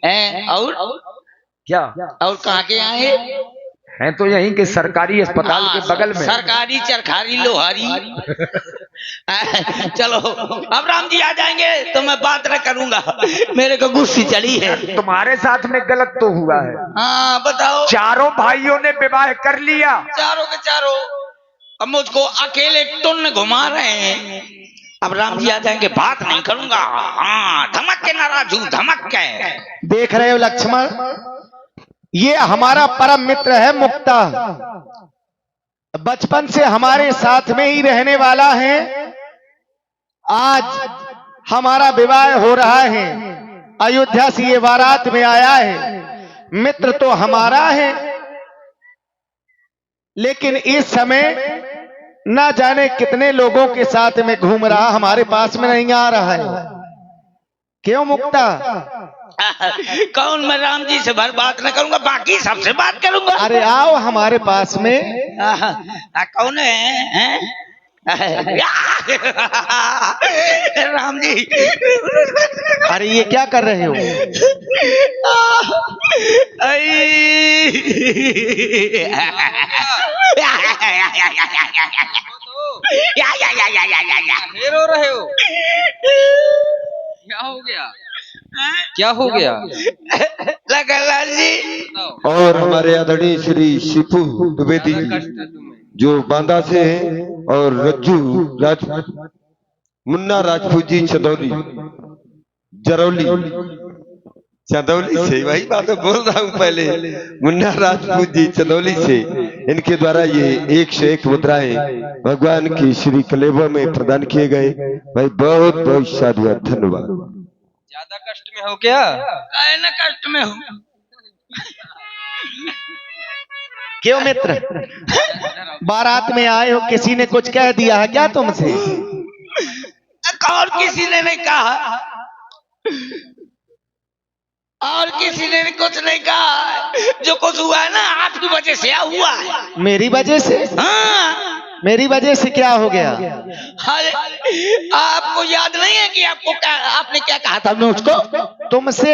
और क्या और कहाँ के आए हैं? तो यहीं के सरकारी अस्पताल के बगल में। सरकारी चरखारी लोहारी। चलो अब राम जी आ जाएंगे तो मैं बात न करूंगा, मेरे को गुस्सी चढ़ी है। तुम्हारे साथ में गलत तो हुआ है। हाँ बताओ। चारों भाइयों ने विवाह कर लिया। चारों के चारों। अब मुझको अकेले टुन घुमा रहे हैं। अब राम जी आ जाएंगे बात नहीं करूंगा। हाँ धमक के नाराज हूँ, धमक के। देख रहे हो लक्ष्मण, ये हमारा परम मित्र है मुक्ता। बचपन से हमारे साथ में ही रहने वाला है। आज हमारा विवाह हो रहा है, अयोध्या से ये बारात में आया है। मित्र तो हमारा है, लेकिन इस समय ना जाने कितने लोगों के साथ में घूम रहा, हमारे पास में नहीं आ रहा है। क्यों मुक्ता? कौन? मैं राम जी से भर बात न करूंगा, बाकी सबसे बात करूंगा। अरे आओ हमारे पास में। कौन है? राम जी। अरे ये क्या कर रहे हो? रो रहे हो? क्या हो गया? क्या हो गया? लखनलाल जी और हमारे आदरणीय श्री शिपू द्विवेदी जो बांदा से हैं, और रज्जू मुन्ना राजपूत जी चंदौली जरौली चंदौली से, वही बात तो बोल रहा हूँ पहले। मुन्ना राजपूत जी चंदौली से, इनके द्वारा ये 101 मुद्राएं भगवान की श्री कलेवा में प्रदान किए गए। भाई बहुत बहुत साधुवाद, धन्यवाद। ज्यादा कष्ट में हो क्या? काहे न कष्ट में हूँ। क्यों मित्र, बारात में आए हो, किसी ने कुछ कह दिया है क्या तुमसे? और किसी ने नहीं कहा, और किसी ने कुछ नहीं कहा। जो कुछ हुआ है ना आपकी वजह से हुआ है। मेरी वजह से? हाँ मेरी वजह से क्या हो गया? अरे आपको याद नहीं है कि आपने क्या कहा था मुझको? तुमसे?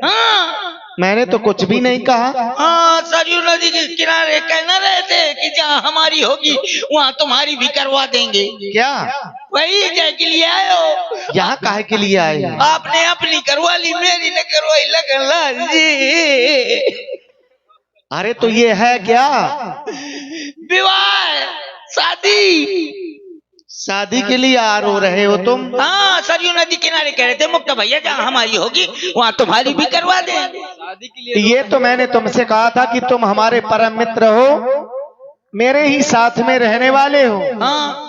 हाँ मैंने तो कुछ भी नहीं कहा। हाँ सरयू नदी के किनारे कहना रहे थे कि जहाँ हमारी होगी वहाँ तुम्हारी भी करवा देंगे। क्या? वही जय के लिए आए हो? यहाँ काहे के लिए आए हो? आपने अपनी करवा ली, मेरी ने करवाई लखनलाल जी। अरे तो ये है क्या? विवाह, शादी। शादी के लिए आ रो रहे हो तुम? हाँ सरयू नदी किनारे कह रहे थे मुक्ता भैया जहाँ हमारी होगी वहाँ तुम्हारी भी करवा देंगे। शादी के लिए ये तो मैंने तुमसे कहा था कि तुम हमारे परम मित्र हो, मेरे ही साथ में रहने वाले हो। हाँ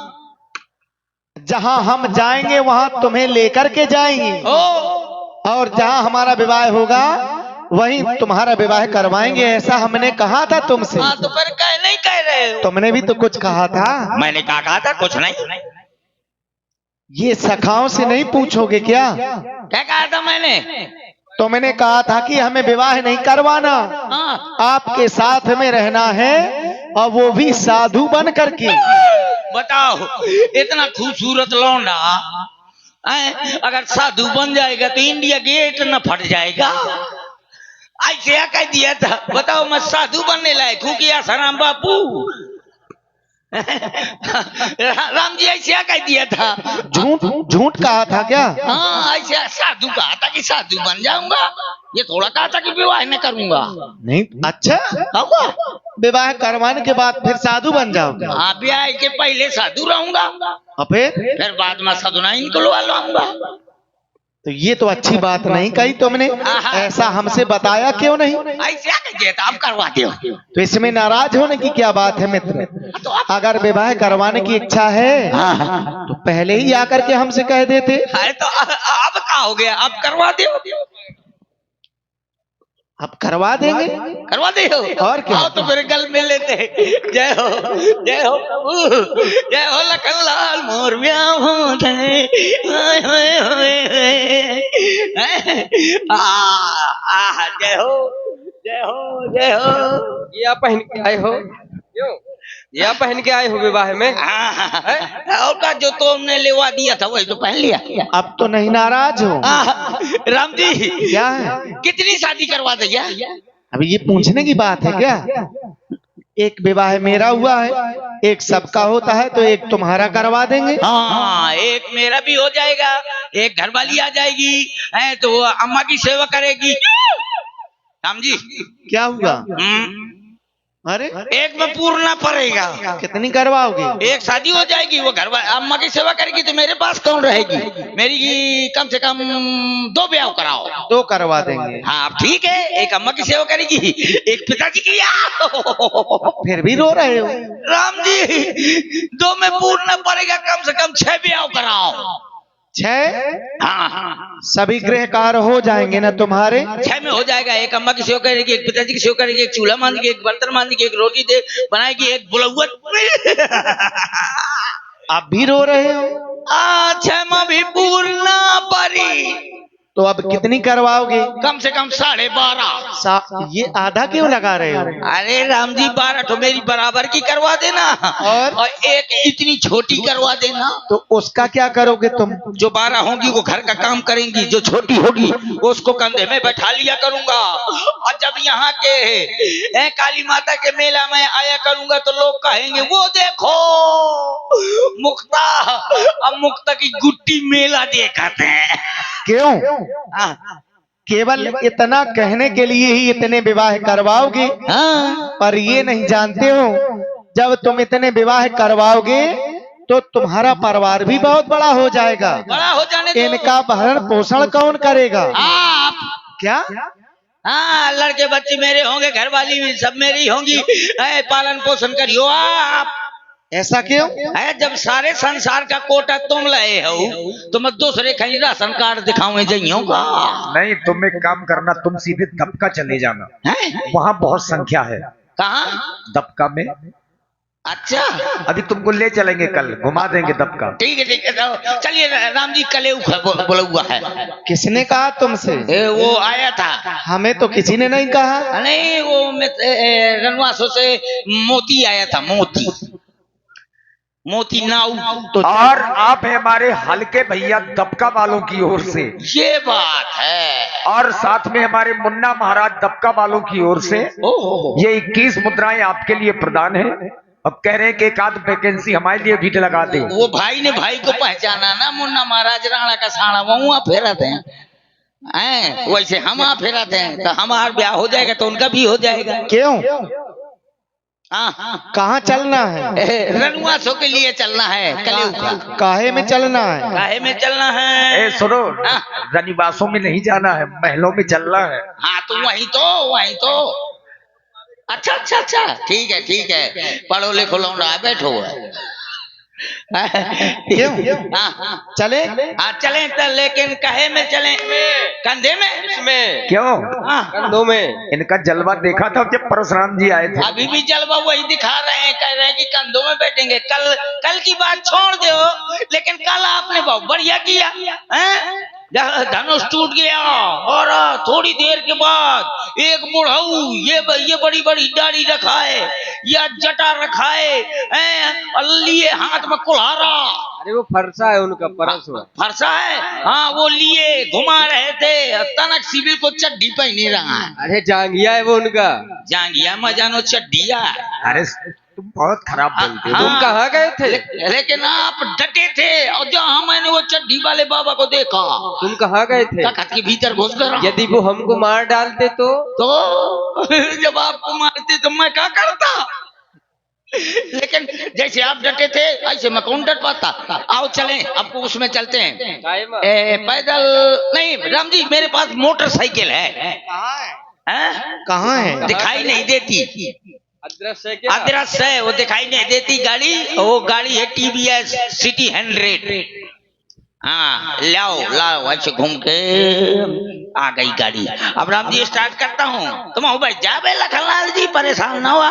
जहाँ हम जाएंगे वहाँ तुम्हें लेकर के जाएंगे, और जहाँ हमारा विवाह होगा वहीं तुम्हारा विवाह करवाएंगे, ऐसा हमने कहा था तुमसे। हाँ तो पर कह नहीं कह रहे हो? तुमने भी तो कुछ कहा था। मैंने क्या कहा था? कुछ नहीं। ये सखाओं से नहीं पूछोगे क्या? क्या कहा था मैंने? तुमने कहा था कि हमें विवाह नहीं करवाना, हाँ आपके साथ में रहना है, और वो भी साधु बन करके। बताओ इतना खूबसूरत लौंडा अगर साधु बन जाएगा तो इंडिया गेट न फट जाएगा। ऐसे क्या कह दिया था? बताओ मैं साधु बनने लायक हूँ कि आसाराम बापू? राम जी ऐसे क्या कह दिया था? झूठ झूठ कहा था क्या? हाँ ऐसे साधु कहा था कि साधु बन जाऊंगा, ये थोड़ा कहा था कि विवाह न करूंगा। नहीं। अच्छा, विवाह करवाने के बाद फिर साधु बन जाओगे? हाँ ब्याह के पहले साधु रहूंगा, और फिर बाद में साधुनाई निकलवा लूंगा। तो ये तो अच्छी बात नहीं कही तुमने, ऐसा हमसे बताया क्यों नहीं? ऐसे क्या दिया था? आप करवा दो। तो इसमें नाराज होने की क्या बात है मित्र? अगर विवाह करवाने की इच्छा है तो पहले ही आकर के हमसे कह देते। तो अब क्या हो गया? आप करवा दो। अब करवा देंगे। करवा दे हो? और क्या? आओ तो मेरे गल में लेते। जय हो जय हो प्रभु, जय हो लखनलाल मोर ब्याह हो जय। जय हो जय हो जय हो। ये आप पहन के आए हो क्यों? यह पहन के आए हो विवाह में? और का जो तुमने लेवा दिया था वही तो पहन लिया। अब तो नहीं नाराज हो? राम जी क्या है? कितनी शादी करवा दिया? अभी ये पूछने की बात है क्या? एक विवाह मेरा हुआ है, एक सबका होता है, तो एक तुम्हारा करवा देंगे। हाँ, एक मेरा भी हो जाएगा, एक घरवाली आ जाएगी है तो वो अम्मा की सेवा करेगी। राम जी क्या हुआ? अरे एक में पूर्ण पड़ेगा। कितनी करवाओगे? एक शादी हो जाएगी, वो घर अम्मा की सेवा करेगी तो मेरे पास कौन रहेगी? मेरी कम से कम 2 ब्याह कराओ। 2 करवा देंगे। हाँ ठीक है, एक अम्मा की सेवा करेगी, एक पिताजी की। फिर भी रो रहे हो? राम जी 2 में पूर्ण पड़ेगा, कम से कम 6 ब्याह कराओ। 6? हाँ सभी गृह कार्य हो जाएंगे ना तुम्हारे? 6 में हो जाएगा। एक अम्मा की सेवा करेगी, एक पिताजी की सेवा करेगी, एक चूल्हा मांझेगी, एक बर्तन मांझेगी, एक रोटी दे बनाएगी, एक बुलौवत। आप भी रो रहे हो? 6 में भी पूर्ण पड़ी। तो अब कितनी करवाओगे? कम से कम 12.5। ये आधा क्यों लगा रहे हो? अरे राम जी 12 तो मेरी बराबर की करवा देना, और एक इतनी छोटी करवा देना। तो उसका क्या करोगे तुम? जो 12 होगी वो घर का काम करेंगी, जो छोटी होगी उसको कंधे में बैठा लिया करूंगा। और जब यहाँ के काली माता के मेला में आया करूंगा तो लोग कहेंगे वो देखो मुक्ता, अब मुक्ता की गुट्टी मेला देखते हैं। क्यों? केवल इतना कहने के लिए ही इतने विवाह करवाओगे? पर ये नहीं जानते हो जब तुम इतने विवाह करवाओगे तो तुम्हारा परिवार भी बहुत बड़ा हो जाएगा। बड़ा हो जाने दो। इनका भरण पोषण कौन करेगा? आप। क्या? हाँ, लड़के बच्चे मेरे होंगे, घरवाली भी सब मेरी होंगी, पालन पोषण करियो आप। ऐसा क्यों? है जब सारे संसार का कोटा तुम लाए हो तो मैं दूसरे कहीं राशन कार्ड दिखाऊं जइयों का? नहीं, तुम एक काम करना, तुम सीधे दबका चले जाना, वहाँ बहुत संख्या है। कहाँ? दबका में। अच्छा, अभी तुमको ले चलेंगे, कल घुमा देंगे दबका। ठीक है तो चलिए। राम जी कले बोला हुआ है। किसने कहा तुमसे? वो आया था। हमें तो किसी ने नहीं कहा। नहीं, वो रनवासों से मोती आया था, मोती नाऊ। तो और आप है हमारे हल्के भैया दबका वालों की ओर से। ये बात है। और साथ में हमारे मुन्ना महाराज दबका वालों की ओर से ये 21 मुद्राएं आपके लिए प्रदान है। अब कह रहे हैं कि एक आध वैकेंसी हमारे लिए भी लगा दे। वो भाई ने भाई को पहचाना ना, मुन्ना महाराज राणा का साड़ा वहाँ फेराते हैं, वैसे हम वहाँ फेराते हैं, तो हमारा ब्याह हो जाएगा तो उनका भी हो जाएगा। क्यों? हाँ, कहाँ चलना है? रनुआसों के लिए चलना है। कलेऊ का। काहे में चलना है? काहे में चलना है? सुनो, रनिवासों में नहीं जाना है, महलों में चलना है। हाँ तो वही तो। अच्छा, ठीक है। पढ़ो लिखो लौंडा बैठो। क्यों? चले? हाँ चले तो, लेकिन कहे में चले? कंधे में? इसमें क्यों? कंधों में। इनका जलवा देखा था जब परशुराम जी आए थे। अभी भी जलवा वही दिखा रहे हैं, कह रहे हैं कि कंधों में बैठेंगे। कल की बात छोड़ दो, लेकिन कल आपने बहुत बढ़िया किया। धनुष टूट गया और थोड़ी देर के बाद एक बुढ़ऊ ये बड़ी बड़ी दाढ़ी रखा है, या जटा रखा है, लिए हाथ में कुल्हाड़ा। अरे वो फरसा है उनका, फरसा है। हाँ, वो लिए घुमा रहे थे, तनक सिविल को चड्डी पहने रहा है। अरे जांगिया है वो उनका। जांगिया मजानो चड्डिया। अरे तुम बहुत खराब बोलते हो। तुम कहाँ गए थे? लेकिन आप डटे थे, और जहाँ मैंने वो चड्डी वाले बाबा को देखा। तुम कहाँ गए थे? तख्त के भीतर घुस गया। यदि वो हमको मार डालते तो जब आपको मारते तो मैं क्या करता? लेकिन जैसे आप डटे थे ऐसे मैं कौन डट पाता। आओ चलें, आपको उसमें चलते हैं। पैदल नहीं राम जी, मेरे पास मोटरसाइकिल है। कहाँ है? दिखाई नहीं देती। अदृश्य है क्या? अदृश्य है, वो दिखाई नहीं देती गाड़ी। वो गाड़ी है TVS सिटी 100। हाँ, लाओ ऐसे घूम के आ गई गाड़ी। अब राम जी स्टार्ट करता हूँ, तुम भाई जा बे लखनलाल जी, परेशान ना हुआ,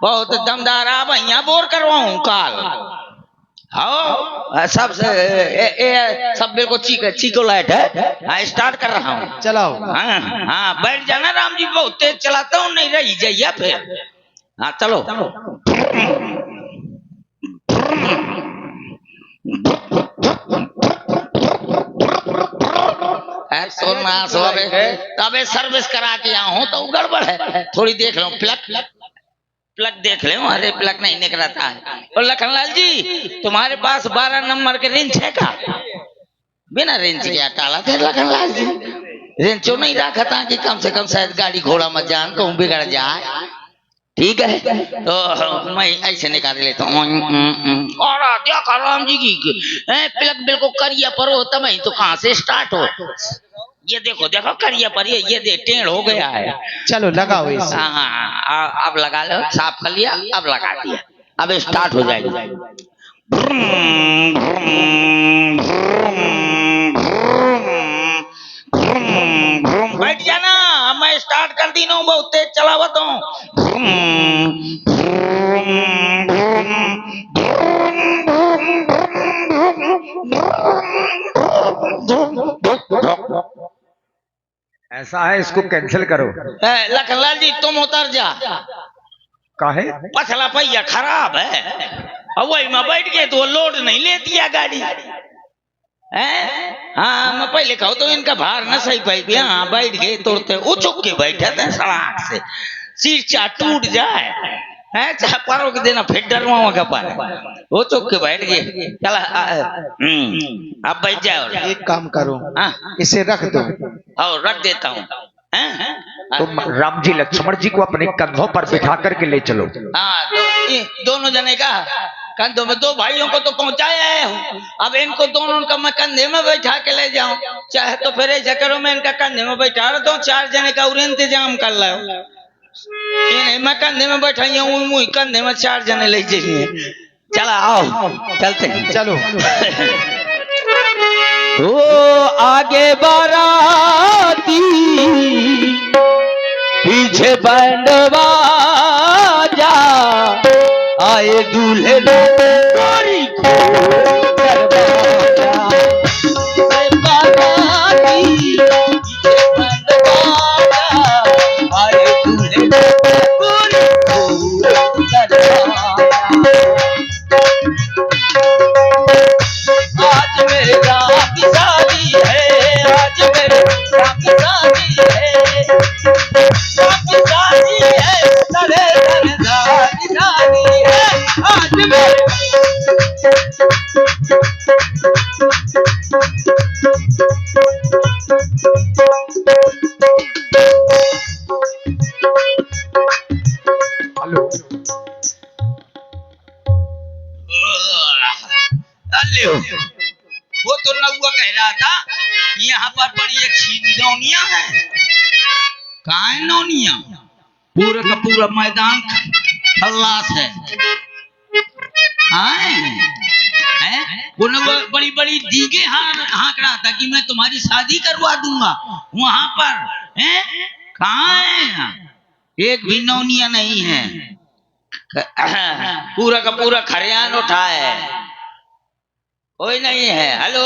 बहुत दमदार। अब यहाँ बोर करवाऊँ काल। हाँ, सब मेरे को चीको लाइट है। हाँ, स्टार्ट कर रहा हूँ। चलाओ। हाँ, बैठ जाना राम जी, बहुत तेज चलाता हूँ, नहीं रही जाइए फिर। हाँ चलो। सन्नास हो अबे सर्विस करा के यहाँ हूँ तो गड़बड़ है, थोड़ी देख लो प्लग प्लग देख ले। अरे प्लग नहीं निकलता है। और लखनलाल जी तुम्हारे पास 12 नंबर के रेंज है का? बिना रेंज के टाला थे लखनलाल जी, रेंज क्यों नहीं रखा था कि कम से कम शायद गाड़ी घोड़ा मत जान कहूँ बिगड़ जाए। ठीक है तो मैं ऐसे निकाल लेता हूँ। और देखो राम जी की प्लग बिल्कुल करिया पर हो तब तो कहाँ से स्टार्ट हो। ये देखो देखो करिया पर ये दे टेढ़ हो गया है। चलो लगाओ इसे। हाँ अब लगा लो, साफ कर लिया, अब लगा दिया, अब स्टार्ट हो जाएगी। बैठ जाना, मैं स्टार्ट कर दी हूँ, बहुत तेज चलावत हूँ। ऐसा है, इसको कैंसिल करो। लखनलाल जी तुम उतर जा। काहे? पछला पहिया खराब है, अब वही में बैठ गए तो लोड नहीं लेती है गाड़ी है। हाँ मैं पहले कहूँ तो इनका भार न सही पाई। हाँ बैठ गए तोड़ते उचुक के बैठे थे सड़क से, सीट चाह टूट जाए है, चाहे परों के देना फिर डरवाओ का पर वो चुप के बैठ गए। चला अब बैठ जाओ। एक काम करो, हाँ इसे रख दो। और रख देता हूँ। तुम राम जी लक्ष्मण जी को अपने कंधों पर बिठा करके ले चलो। हाँ तो दोनों जने का कंधों में, 2 भाइयों को तो पहुंचाया है, अब इनको दोनों का मैं कंधे में बैठा के ले जाऊं। चाहे तो फिर ऐसा करो मैं इनका कंधे में बैठा रहा हूँ, 4 जने का और इंतजाम कर लो। ये नहीं मैं कंधे में बैठा हूँ, कंधे में 4 जने ले जाइए। चला आओ चलते हैं। चलो ओ आगे बाराती पीछे बैंड बाजा, आए दूल्हे गोरी को दरवाजा। बाराती पीछे बैंड बाजा, आए दूल्हे गोरी को दरवाजा। आज मेरे राम की शादी है, आज मेरे राम की शादी है, राम की शादी है, तरे तरे राम की शादी है आज मेरे। हेलो अल्ले वो तो नौआ कह रहा था यहाँ पर बड़ी अच्छी नौनिया है। कहाँ है नौनिया? पूरा का पूरा मैदान खल्लास है। हाँ है? वो नौआ बड़ी बड़ी दीगे हाँक रहा था कि मैं तुम्हारी शादी करवा दूंगा वहां पर है। कहाँ है? एक भी नौनिया नहीं है, पूरा का पूरा खरियान उठा है, कोई नहीं है। हेलो